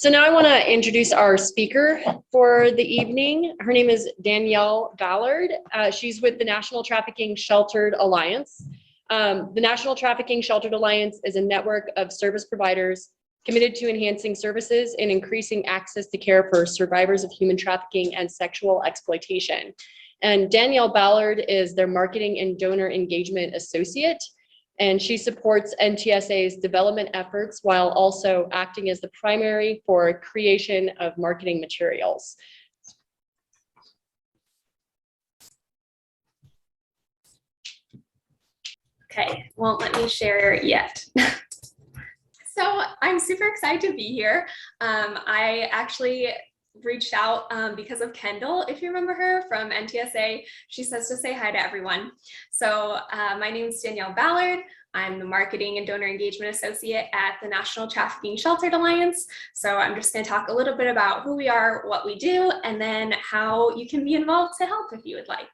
So now I want to introduce our speaker for the evening. Her name is Danielle Ballard. She's with the National Trafficking Sheltered Alliance. The National Trafficking Sheltered Alliance is a network of service providers committed to enhancing services and increasing access to care for survivors of human trafficking and sexual exploitation. And Danielle Ballard is their Marketing and Donor Engagement Associate, and she supports NTSA's development efforts while also acting as the primary for creation of marketing materials. Okay, won't let me share yet. So I'm super excited to be here. I actually reached out because of Kendall, if you remember her from NTSA. She says to say hi to everyone. So my name is Danielle Ballard. I'm the Marketing and Donor Engagement Associate at the National Trafficking Sheltered Alliance. So I'm just going to talk a little bit about who we are, what we do, and then how you can be involved to help if you would like.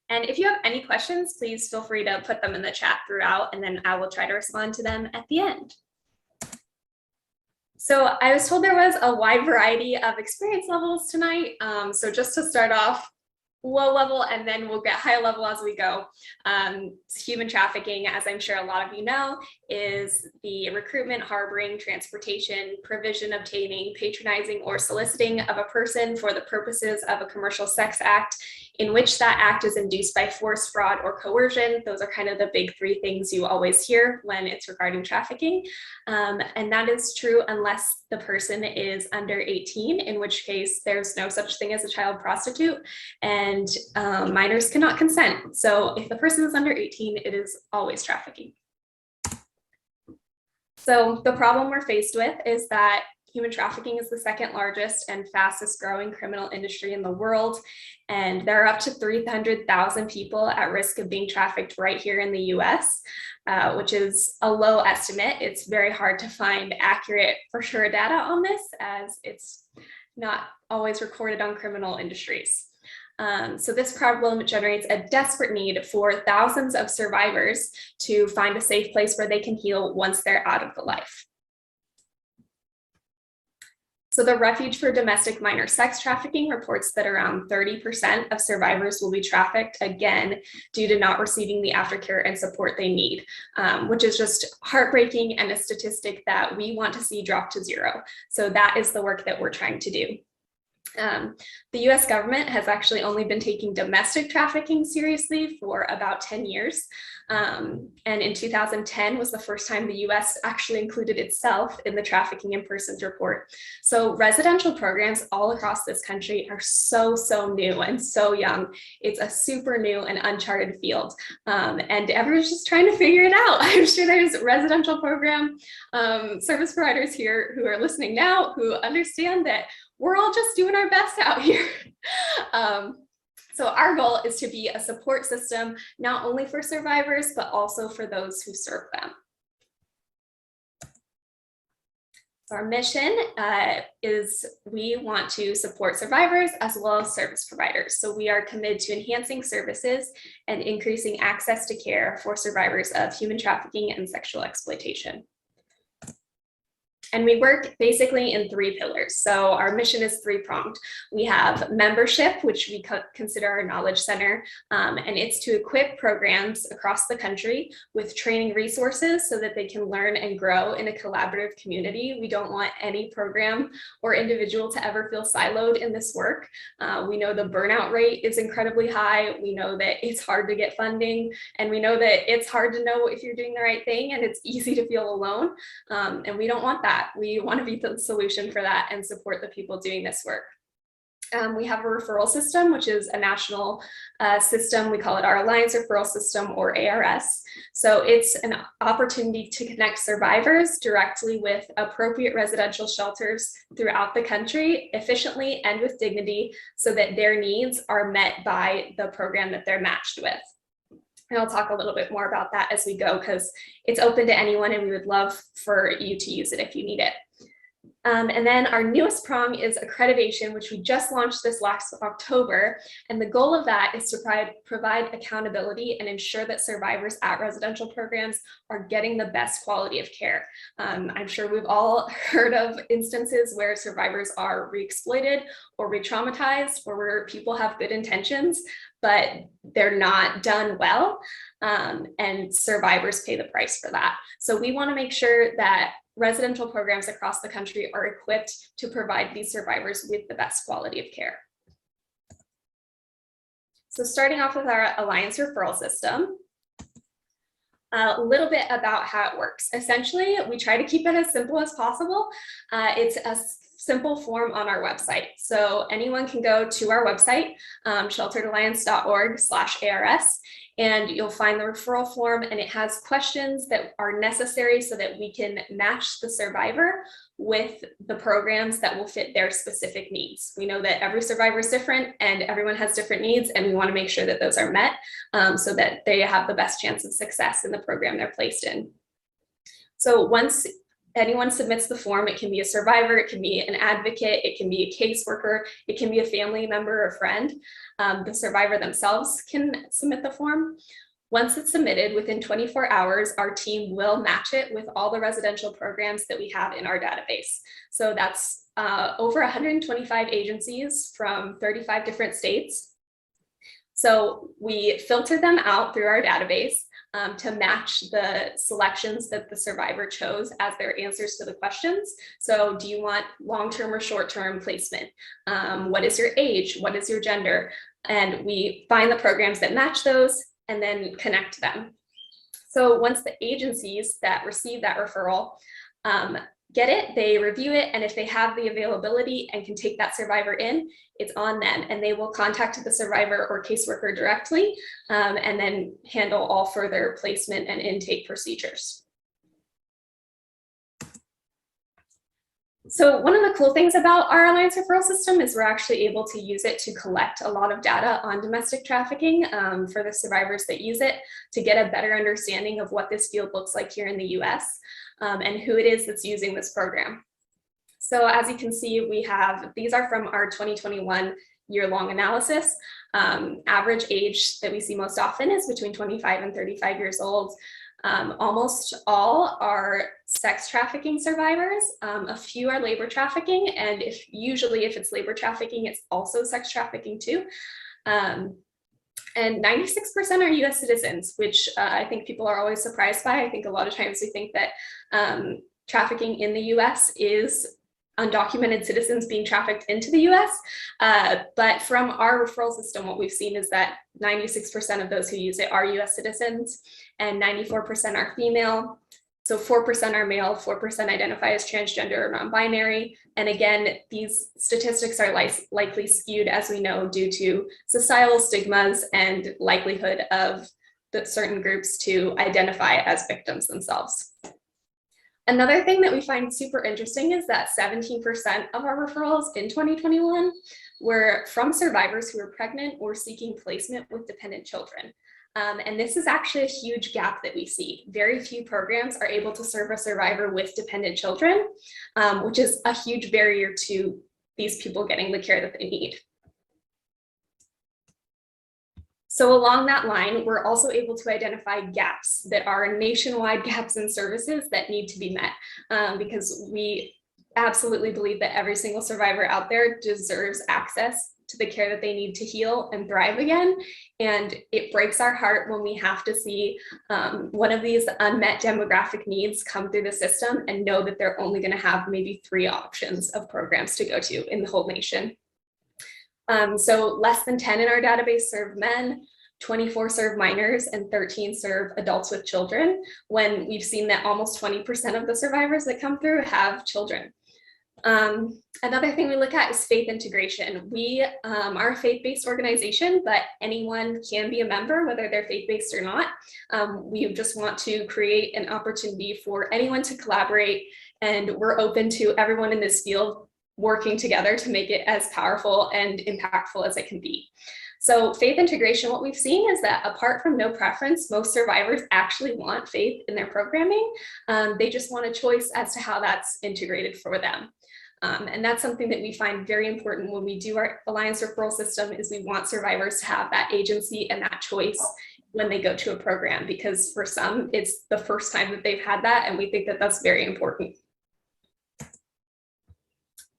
And if you have any questions, please feel free to put them in the chat throughout, and then I will try to respond to them at the end. So I was told there was a wide variety of experience levels tonight. So just to start off, low level, and then we'll get high level as we go. Human trafficking, as I'm sure a lot of you know, is the recruitment, harboring, transportation, provision, obtaining, patronizing, or soliciting of a person for the purposes of a commercial sex act in which that act is induced by force, fraud, or coercion. Those are kind of the big three things you always hear when it's regarding trafficking. And that is true unless the person is under 18, in which case there's no such thing as a child prostitute, and minors cannot consent. So if the person is under 18, it is always trafficking. So the problem we're faced with is that human trafficking is the second largest and fastest growing criminal industry in the world. And there are up to 300,000 people at risk of being trafficked right here in the US, which is a low estimate. It's very hard to find accurate, for sure, data on this, as it's not always recorded on criminal industries. So this problem generates a desperate need for thousands of survivors to find a safe place where they can heal once they're out of the life. So the Refuge for Domestic Minor Sex Trafficking reports that around 30% of survivors will be trafficked again due to not receiving the aftercare and support they need, which is just heartbreaking and a statistic that we want to see drop to zero. So that is the work that we're trying to do. The US government has actually only been taking domestic trafficking seriously for about 10 years. And in 2010 was the first time the US actually included itself in the Trafficking in Persons report. So residential programs all across this country are so new and so young. It's a super new and uncharted field. And everyone's just trying to figure it out. I'm sure there's residential program service providers here who are listening now who understand that we're all just doing our best out here. So our goal is to be a support system, not only for survivors, but also for those who serve them. So our mission is we want to support survivors as well as service providers. So we are committed to enhancing services and increasing access to care for survivors of human trafficking and sexual exploitation. And we work basically in three pillars. So our mission is three-pronged. We have membership, which we consider our knowledge center, and it's to equip programs across the country with training resources so that they can learn and grow in a collaborative community. We don't want any program or individual to ever feel siloed in this work. We know the burnout rate is incredibly high. We know that it's hard to get funding, and we know that it's hard to know if you're doing the right thing, and it's easy to feel alone, and we don't want that. We want to be the solution for that and support the people doing this work. We have a referral system, which is a national system. We call it our Alliance Referral System, or ARS. So it's an opportunity to connect survivors directly with appropriate residential shelters throughout the country efficiently and with dignity so that their needs are met by the program that they're matched with. And I'll talk a little bit more about that as we go, because it's open to anyone and we would love for you to use it if you need it. And then our newest prong is accreditation, which we just launched this last October. And the goal of that is to provide accountability and ensure that survivors at residential programs are getting the best quality of care. I'm sure we've all heard of instances where survivors are re-exploited or re-traumatized, or where people have good intentions, but they're not done well, and survivors pay the price for that. So we want to make sure that residential programs across the country are equipped to provide these survivors with the best quality of care. So starting off with our Alliance referral system, a little bit about how it works. Essentially, we try to keep it as simple as possible. It's a simple form on our website. So anyone can go to our website, shelteredalliance.org/ARS, and you'll find the referral form, and it has questions that are necessary so that we can match the survivor with the programs that will fit their specific needs. We know that every survivor is different and everyone has different needs, and we want to make sure that those are met so that they have the best chance of success in the program they're placed in. So once anyone submits the form, it can be a survivor, it can be an advocate, it can be a caseworker, it can be a family member or friend. The survivor themselves can submit the form. Once it's submitted, within 24 hours, our team will match it with all the residential programs that we have in our database. So that's over 125 agencies from 35 different states. So we filter them out through our database to match the selections that the survivor chose as their answers to the questions. So do you want long-term or short-term placement? What is your age? What is your gender? And we find the programs that match those and then connect them. So once the agencies that receive that referral get it, they review it, and if they have the availability and can take that survivor in, it's on them, and they will contact the survivor or caseworker directly, and then handle all further placement and intake procedures. So one of the cool things about our Alliance referral system is we're actually able to use it to collect a lot of data on domestic trafficking for the survivors that use it, to get a better understanding of what this field looks like here in the US, and who it is that's using this program. So as you can see, we have, these are from our 2021 year-long analysis. Average age that we see most often is between 25 and 35 years old. Almost all are sex trafficking survivors. A few are labor trafficking, and usually if it's labor trafficking, it's also sex trafficking too. And 96% are US citizens, which I think people are always surprised by. I think a lot of times we think that trafficking in the US is undocumented citizens being trafficked into the US. But from our referral system, what we've seen is that 96% of those who use it are US citizens, and 94% are female. So 4% are male, 4% identify as transgender or non-binary. And again, these statistics are likely skewed, as we know, due to societal stigmas and likelihood of certain groups to identify as victims themselves. Another thing that we find super interesting is that 17% of our referrals in 2021 were from survivors who were pregnant or seeking placement with dependent children. And this is actually a huge gap that we see. Very few programs are able to serve a survivor with dependent children, which is a huge barrier to these people getting the care that they need. So along that line, we're also able to identify gaps that are nationwide gaps in services that need to be met, because we absolutely believe that every single survivor out there deserves access to the care that they need to heal and thrive again. And it breaks our heart when we have to see one of these unmet demographic needs come through the system and know that they're only going to have maybe 3 options of programs to go to in the whole nation. So less than 10 in our database serve men, 24 serve minors, and 13 serve adults with children, when we've seen that almost 20% of the survivors that come through have children. Another thing we look at is faith integration. We are a faith-based organization, but anyone can be a member, whether they're faith-based or not. We just want to create an opportunity for anyone to collaborate, and we're open to everyone in this field working together to make it as powerful and impactful as it can be. So faith integration, what we've seen is that apart from no preference, most survivors actually want faith in their programming. They just want a choice as to how that's integrated for them. And that's something that we find very important when we do our Alliance referral system, is we want survivors to have that agency and that choice when they go to a program, because for some, it's the first time that they've had that, and we think that that's very important.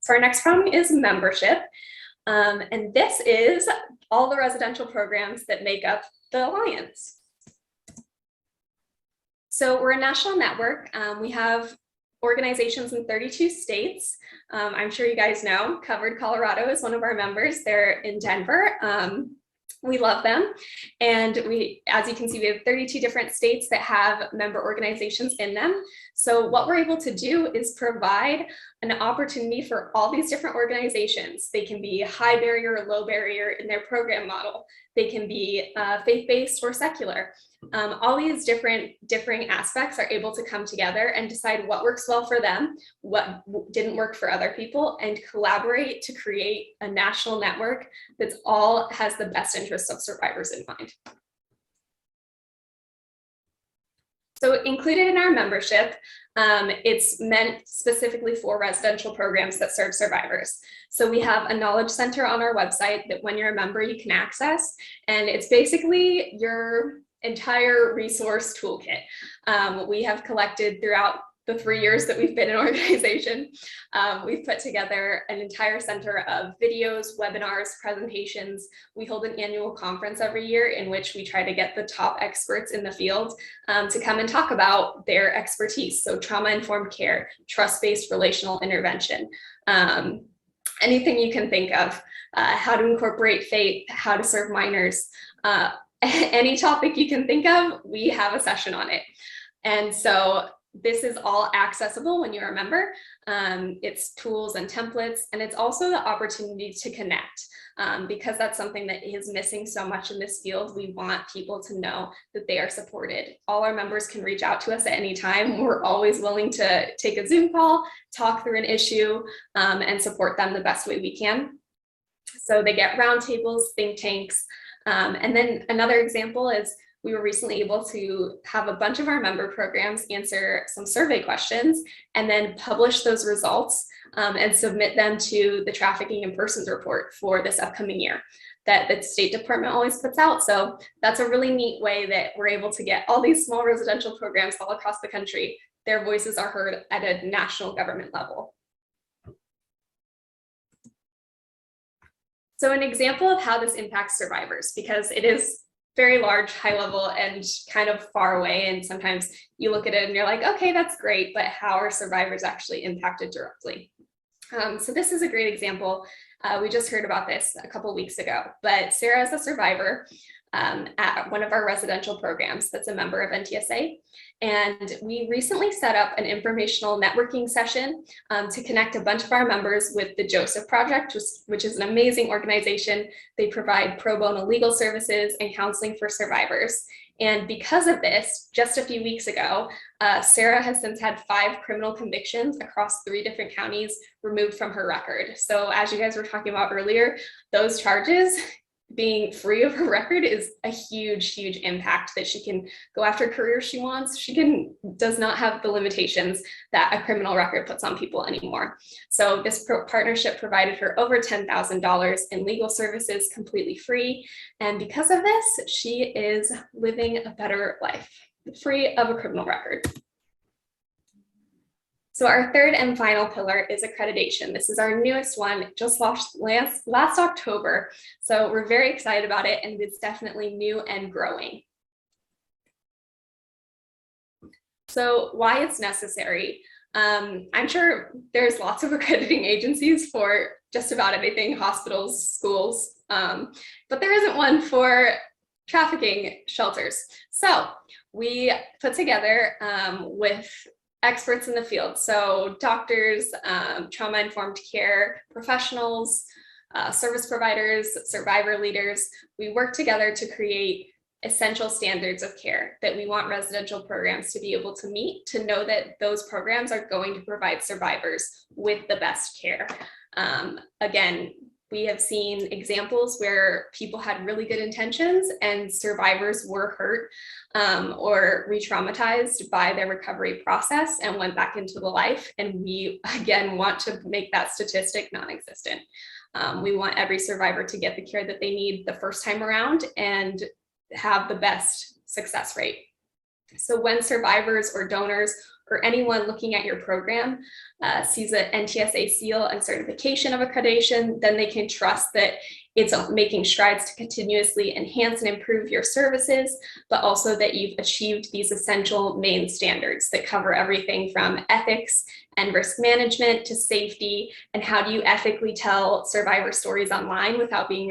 So our next problem is membership. And this is all the residential programs that make up the Alliance. So we're a national network. We have organizations in 32 states. I'm sure you guys know, Covered Colorado is one of our members. They're in Denver. We love them. And we, as you can see, we have 32 different states that have member organizations in them. So what we're able to do is provide an opportunity for all these different organizations. They can be high barrier or low barrier in their program model. They can be faith-based or secular. All these differing aspects are able to come together and decide what works well for them, what didn't work for other people, and collaborate to create a national network that's all has the best interests of survivors in mind. So included in our membership, it's meant specifically for residential programs that serve survivors. So we have a knowledge center on our website that when you're a member, you can access, and it's basically your entire resource toolkit. We have collected throughout the 3 years that we've been an organization. We've put together an entire center of videos, webinars, presentations. We hold an annual conference every year in which we try to get the top experts in the field to come and talk about their expertise. So trauma-informed care, trust-based relational intervention, anything you can think of, how to incorporate faith, how to serve minors, any topic you can think of, we have a session on it. And so this is all accessible when you're a member. It's tools and templates, and it's also the opportunity to connect, because that's something that is missing so much in this field. We want people to know that they are supported. All our members can reach out to us at any time. We're always willing to take a Zoom call, talk through an issue, and support them the best way we can. So they get roundtables, think tanks, and then another example is we were recently able to have a bunch of our member programs answer some survey questions and then publish those results and submit them to the Trafficking in Persons report for this upcoming year that the State Department always puts out. So that's a really neat way that we're able to get all these small residential programs all across the country. Their voices are heard at a national government level. So an example of how this impacts survivors, because it is very large, high level, and kind of far away. And sometimes you look at it and you're like, okay, that's great, but how are survivors actually impacted directly? So this is a great example. We just heard about this a couple weeks ago, but Sarah is a survivor at one of our residential programs that's a member of NTSA. And we recently set up an informational networking session to connect a bunch of our members with the Joseph Project, which is an amazing organization. They provide pro bono legal services and counseling for survivors. And because of this, just a few weeks ago, Sarah has since had 5 criminal convictions across 3 different counties removed from her record. So as you guys were talking about earlier, those charges being free of her record is a huge, huge impact that she can go after a career she wants. She does not have the limitations that a criminal record puts on people anymore. So this partnership provided her over $10,000 in legal services completely free. And because of this, she is living a better life, free of a criminal record. So our third and final pillar is accreditation. This is our newest one, just last October. So we're very excited about it, and it's definitely new and growing. So why it's necessary? I'm sure there's lots of accrediting agencies for just about everything, hospitals, schools, but there isn't one for trafficking shelters. So we put together with experts in the field, so doctors, trauma-informed care professionals, service providers, survivor leaders. We work together to create essential standards of care that we want residential programs to be able to meet, to know that those programs are going to provide survivors with the best care. Again, We have seen examples where people had really good intentions and survivors were hurt or re-traumatized by their recovery process and went back into the life. And we, again, want to make that statistic non-existent. We want every survivor to get the care that they need the first time around and have the best success rate. So when survivors or donors or anyone looking at your program sees an NTSA seal and certification of accreditation, then they can trust that it's making strides to continuously enhance and improve your services, but also that you've achieved these essential main standards that cover everything from ethics and risk management to safety, and how do you ethically tell survivor stories online without being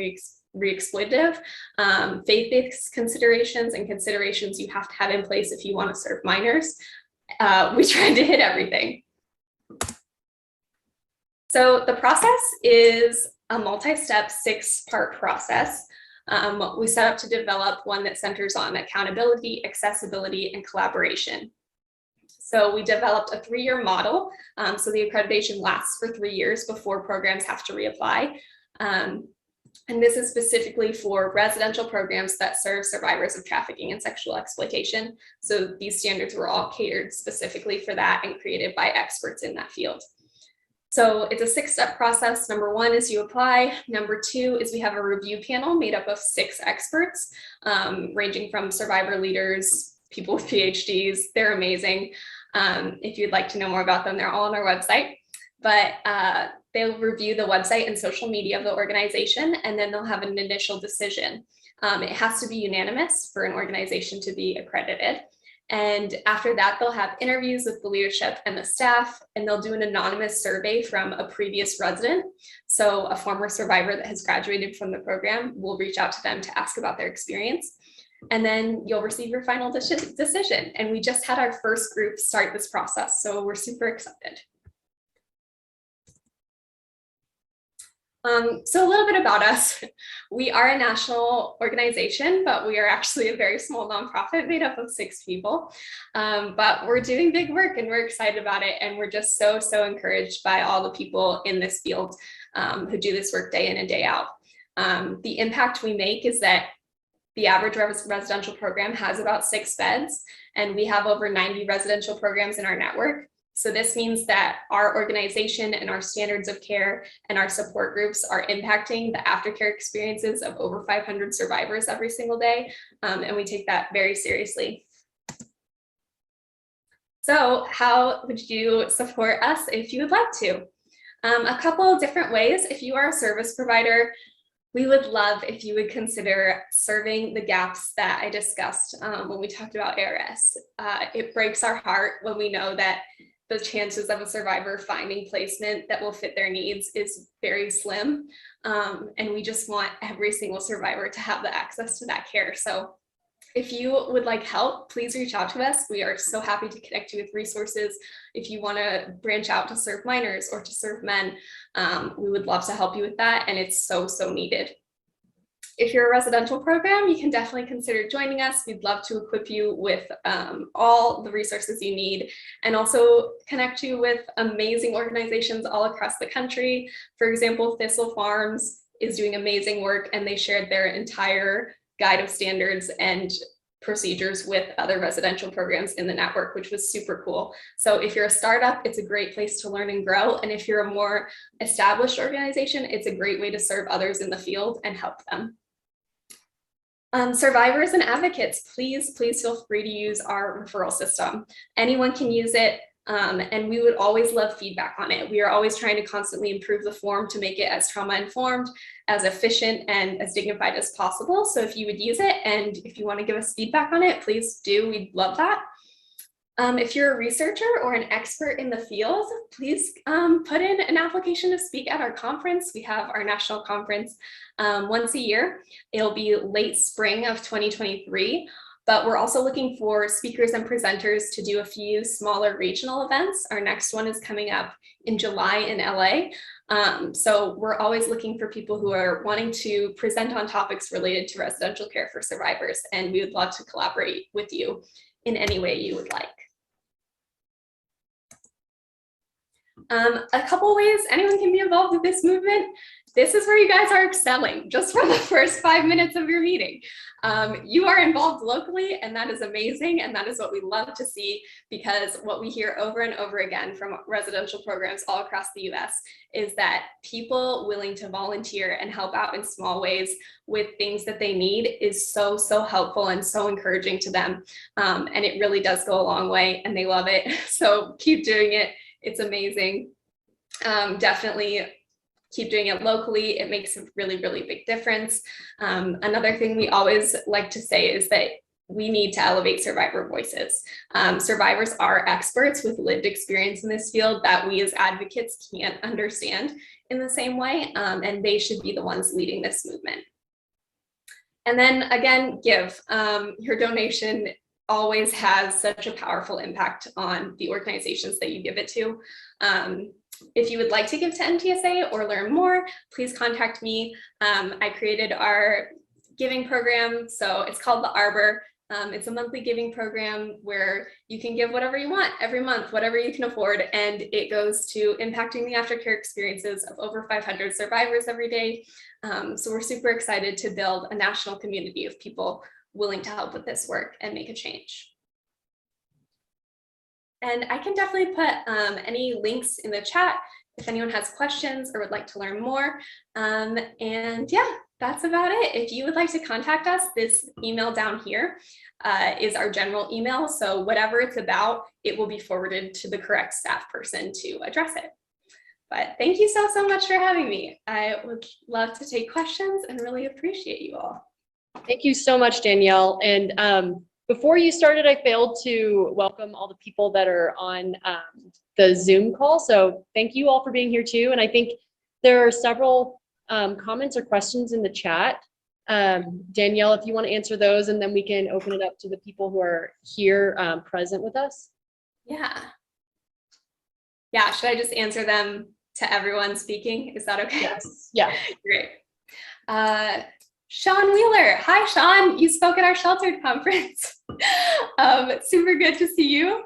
re-exploitative, faith-based considerations and considerations you have to have in place if you want to serve minors. We tried to hit everything. So the process is a multi-step 6-part process. We set up to develop one that centers on accountability, accessibility, and collaboration. So we developed a 3-year model. So the accreditation lasts for 3 years before programs have to reapply. And this is specifically for residential programs that serve survivors of trafficking and sexual exploitation. So these standards were all catered specifically for that and created by experts in that field. So it's a 6-step process. Number 1 is you apply. Number 2 is we have a review panel made up of 6 experts, ranging from survivor leaders, people with PhDs. They're amazing. If you'd like to know more about them, they're all on our website. But they'll review the website and social media of the organization, and then they'll have an initial decision. It has to be unanimous for an organization to be accredited. And after that, they'll have interviews with the leadership and the staff, and they'll do an anonymous survey from a previous resident. So a former survivor that has graduated from the program will reach out to them to ask about their experience. And then you'll receive your final decision. And we just had our first group start this process, so we're super excited. So a little bit about us. We are a national organization, but we are actually a very small nonprofit made up of 6 people. But we're doing big work and we're excited about it. And we're just so encouraged by all the people in this field who do this work day in and day out. The impact we make is that the average residential program has about 6 beds, and we have over 90 residential programs in our network. So this means that our organization and our standards of care and our support groups are impacting the aftercare experiences of over 500 survivors every single day, and we take that very seriously. So how would you support us if you would like to? A couple of different ways. If you are a service provider, we would love if you would consider serving the gaps that I discussed when we talked about ARS. It breaks our heart when we know that the chances of a survivor finding placement that will fit their needs is very slim. And we just want every single survivor to have the access to that care. So if you would like help, please reach out to us. We are so happy to connect you with resources. If you want to branch out to serve minors or to serve men, we would love to help you with that. And it's so needed. If you're a residential program, you can definitely consider joining us. We'd love to equip you with all the resources you need, and also connect you with amazing organizations all across the country. For example, Thistle Farms is doing amazing work, and they shared their entire guide of standards and procedures with other residential programs in the network, which was super cool. So if you're a startup, it's a great place to learn and grow. And if you're a more established organization, it's a great way to serve others in the field and help them. Survivors and advocates, please feel free to use our referral system. Anyone can use it, and we would always love feedback on it. We are always trying to constantly improve the form to make it as trauma-informed, as efficient, and as dignified as possible. So if you would use it, and if you want to give us feedback on it, please do. We'd love that. If you're a researcher or an expert in the field, please put in an application to speak at our conference. We have our national conference once a year. It'll be late spring of 2023, but we're also looking for speakers and presenters to do a few smaller regional events. Our next one is coming up in July in LA. So we're always looking for people who are wanting to present on topics related to residential care for survivors, and we would love to collaborate with you in any way you would like. A couple ways anyone can be involved with this movement. This is where you guys are excelling just from the first 5 minutes of your meeting. You are involved locally, and that is amazing. And that is what we love to see, because what we hear over and over again from residential programs all across the US is that people willing to volunteer and help out in small ways with things that they need is so, so helpful and so encouraging to them. And it really does go a long way, and they love it. So keep doing it. It's amazing. Definitely keep doing it locally. It makes a really, really big difference. Another thing we always like to say is that we need to elevate survivor voices. Survivors are experts with lived experience in this field that we as advocates can't understand in the same way, and they should be the ones leading this movement. And then again, give. Your donation always has such a powerful impact on the organizations that you give it to. If you would like to give to NTSA or learn more, please contact me. I created our giving program, so it's called the Arbor. It's a monthly giving program where you can give whatever you want every month, whatever you can afford, and it goes to impacting the aftercare experiences of over 500 survivors every day. So we're super excited to build a national community of people willing to help with this work and make a change. And I can definitely put any links in the chat if anyone has questions or would like to learn more. And yeah, that's about it. If you would like to contact us, this email down here is our general email. So whatever it's about, it will be forwarded to the correct staff person to address it. But thank you so, so much for having me. I would love to take questions and really appreciate you all. Thank you so much, Danielle. And before you started, I failed to welcome all the people that are on the Zoom call. So thank you all for being here too. And I think there are several comments or questions in the chat. Danielle, if you want to answer those, and then we can open it up to the people who are here present with us. Yeah. Yeah, should I just answer them to everyone speaking? Is that okay? Yes. Yeah. Great. Sean Wheeler. Hi, Sean. You spoke at our sheltered conference. Super good to see you.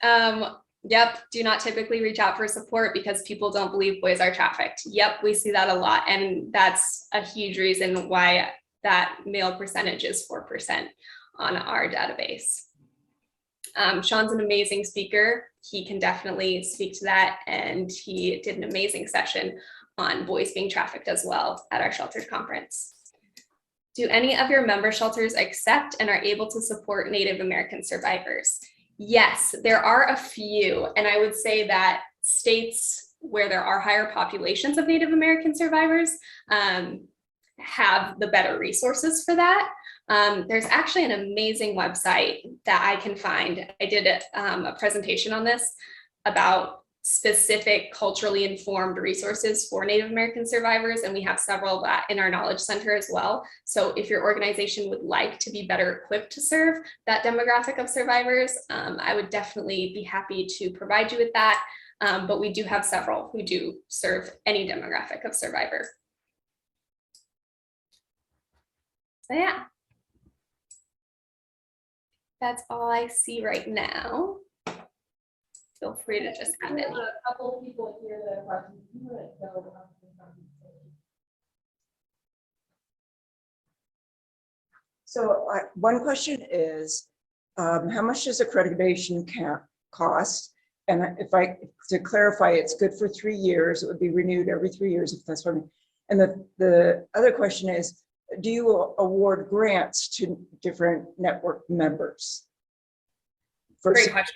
Yep. Do not typically reach out for support because people don't believe boys are trafficked. Yep. We see that a lot. And that's a huge reason why that male percentage is 4% on our database. Sean's an amazing speaker. He can definitely speak to that. And he did an amazing session on boys being trafficked as well at our sheltered conference. Do any of your member shelters accept and are able to support Native American survivors? Yes, there are a few. And I would say that states where there are higher populations of Native American survivors have the better resources for that. There's actually an amazing website that I can find. I did a presentation on this about specific culturally informed resources for Native American survivors, and we have several of that in our Knowledge Center as well. So if your organization would like to be better equipped to serve that demographic of survivors, I would definitely be happy to provide you with that. But we do have several who do serve any demographic of survivor. So yeah, that's all I see right now. Feel free to just add in. A couple of people here that are questions. So one question is, how much does accreditation cost? And to clarify, it's good for 3 years. It would be renewed every 3 years if that's what I mean. And the other question is, do you award grants to different network members? For like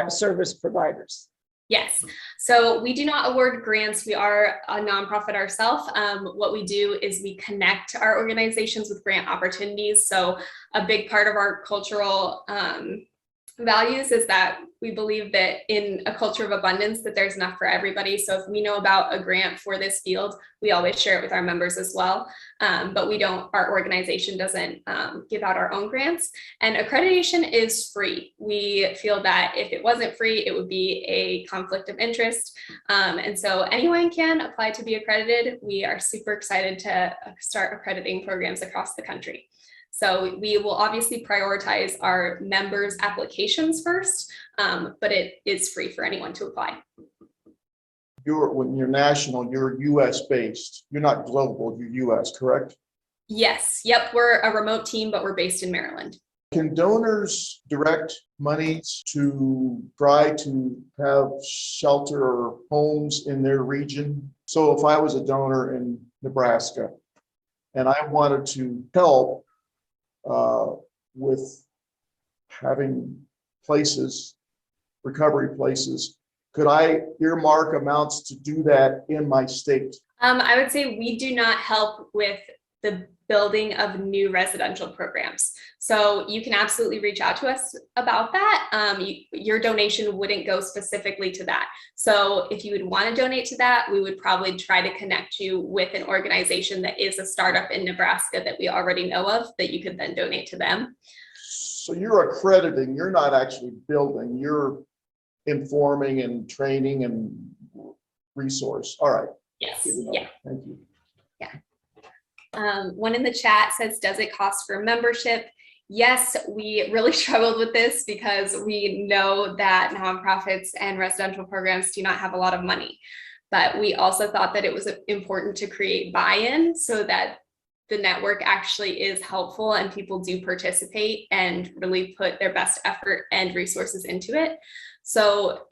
service providers? Yes, so we do not award grants. We are a nonprofit ourselves. What we do is we connect our organizations with grant opportunities. So a big part of our cultural values is that we believe that in a culture of abundance that there's enough for everybody. So if we know about a grant for this field, we always share it with our members as well. But our organization doesn't give out our own grants, and accreditation is free. We feel that if it wasn't free, it would be a conflict of interest. And so anyone can apply to be accredited. We are super excited to start accrediting programs across the country. So we will obviously prioritize our members' applications first, but it is free for anyone to apply. when you're national, you're US based. You're not global, you're US, correct? Yes, yep, we're a remote team, but we're based in Maryland. Can donors direct monies to try to have shelter or homes in their region? So if I was a donor in Nebraska and I wanted to help with having places, recovery places, could I earmark amounts to do that in my state? I would say we do not help with the building of new residential programs. So you can absolutely reach out to us about that. Your donation wouldn't go specifically to that. So if you would want to donate to that, we would probably try to connect you with an organization that is a startup in Nebraska that we already know of that you could then donate to them. So you're accrediting, you're not actually building, you're informing and training and resource. All right. Yes. Yeah. Thank you. One in the chat says, does it cost for membership? Yes, we really struggled with this because we know that nonprofits and residential programs do not have a lot of money. But we also thought that it was important to create buy-in so that the network actually is helpful and people do participate and really put their best effort and resources into it. So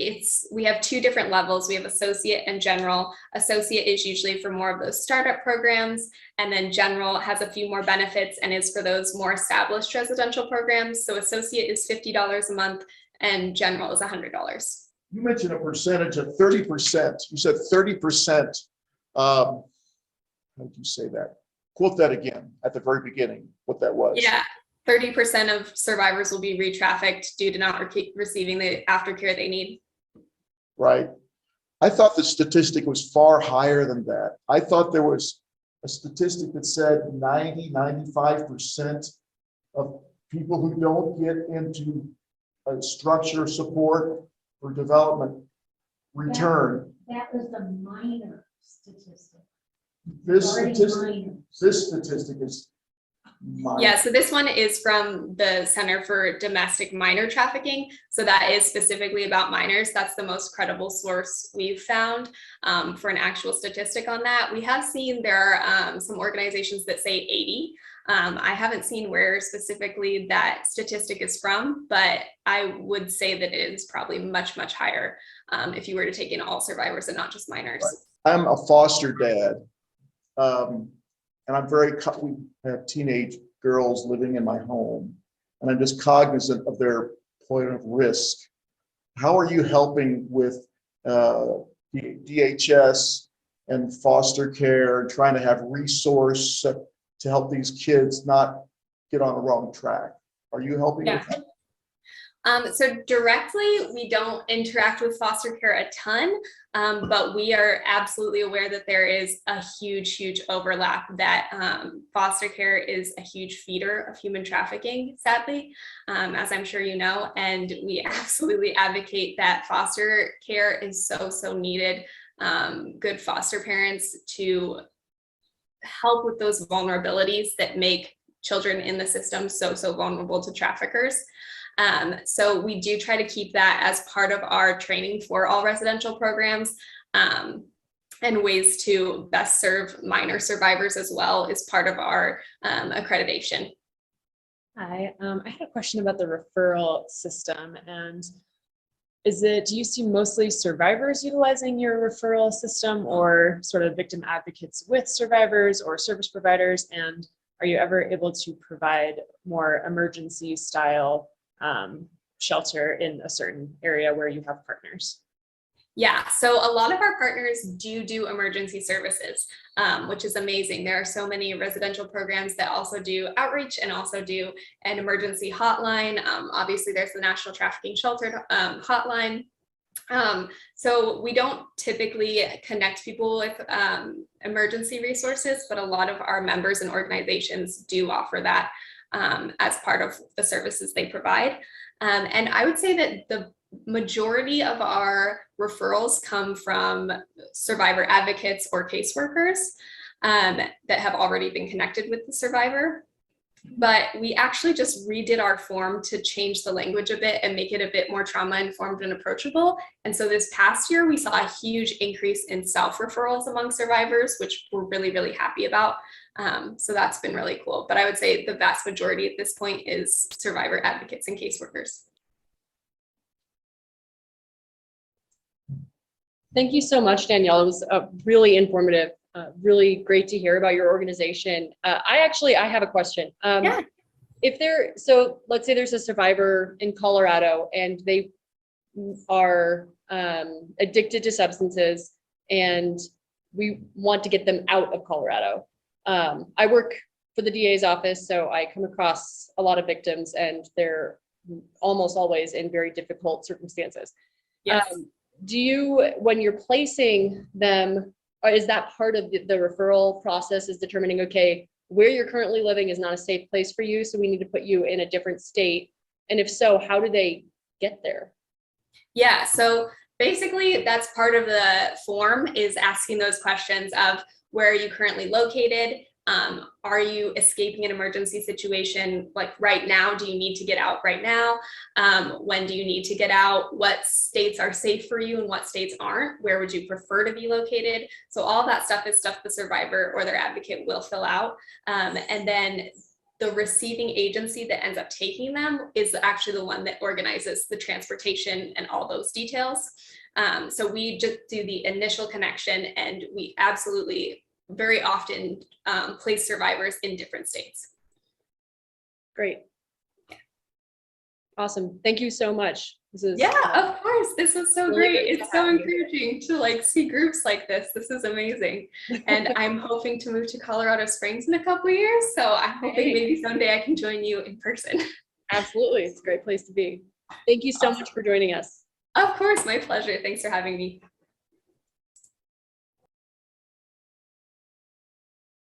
we have two different levels. We have associate and general. Associate is usually for more of those startup programs, and then general has a few more benefits and is for those more established residential programs. So associate is $50 a month and general is $100. You mentioned a percentage of 30%. You said 30%. How did you say that? Quote that again at the very beginning, what that was. Yeah. 30% of survivors will be re-trafficked due to not receiving the aftercare they need. Right. I thought the statistic was far higher than that. I thought there was a statistic that said 95% of people who don't get into a structure support for development return. That was the minor statistic. This Already statistic is minor. Yeah, so this one is from the Center for Domestic Minor Trafficking. So that is specifically about minors. That's the most credible source we've found for an actual statistic on that. We have seen there are some organizations that say 80. I haven't seen where specifically that statistic is from, but I would say that it is probably much, much higher if you were to take in all survivors and not just minors. I'm a foster dad. And I'm we have teenage girls living in my home, and I'm just cognizant of their point of risk. How are you helping with DHS and foster care and trying to have resource to help these kids not get on the wrong track? Are you helping with that? So directly, we don't interact with foster care a ton, but we are absolutely aware that there is a huge, huge overlap, that foster care is a huge feeder of human trafficking, sadly, as I'm sure you know, and we absolutely advocate that foster care is so, so needed. Good foster parents to help with those vulnerabilities that make children in the system so, so vulnerable to traffickers. So we do try to keep that as part of our training for all residential programs, and ways to best serve minor survivors as well is part of our accreditation. Hi, I had a question about the referral system, and do you see mostly survivors utilizing your referral system, or sort of victim advocates with survivors or service providers? And are you ever able to provide more emergency style shelter in a certain area where you have partners? Yeah, so a lot of our partners do emergency services, which is amazing. There are so many residential programs that also do outreach and also do an emergency hotline. Obviously, there's the National Trafficking Shelter hotline. So we don't typically connect people with emergency resources, but a lot of our members and organizations do offer that as part of the services they provide. And I would say that the majority of our referrals come from survivor advocates or caseworkers that have already been connected with the survivor. but we actually just redid our form to change the language a bit and make it a bit more trauma-informed and approachable. And so this past year, we saw a huge increase in self-referrals among survivors, which we're really, really happy about. So that's been really cool. But I would say the vast majority at this point is survivor advocates and caseworkers. Thank you so much, Danielle. It was really informative, really great to hear about your organization. I have a question. Yeah. So let's say there's a survivor in Colorado and they are addicted to substances and we want to get them out of Colorado. I work for the DA's office, so I come across a lot of victims and they're almost always in very difficult circumstances. Yes. Do you, when you're placing them, or is that part of the referral process, is determining, okay, where you're currently living is not a safe place for you, so we need to put you in a different state? And if so, how do they get there? Yeah, so basically that's part of the form, is asking those questions of where are you currently located? Are you escaping an emergency situation like right now? Do you need to get out right now? When do you need to get out? What states are safe for you and what states aren't? Where would you prefer to be located? So all that stuff is stuff the survivor or their advocate will fill out. And then the receiving agency that ends up taking them is actually the one that organizes the transportation and all those details. So we just do the initial connection, and we absolutely very often place survivors in different states. Great. Awesome. Thank you so much. Yeah, of course. This was so really great. It's so encouraging to like see groups like this. This is amazing. And I'm hoping to move to Colorado Springs in a couple of years. So I'm hoping maybe someday I can join you in person. Absolutely. It's a great place to be. Thank you so much for joining us. Of course, my pleasure. Thanks for having me.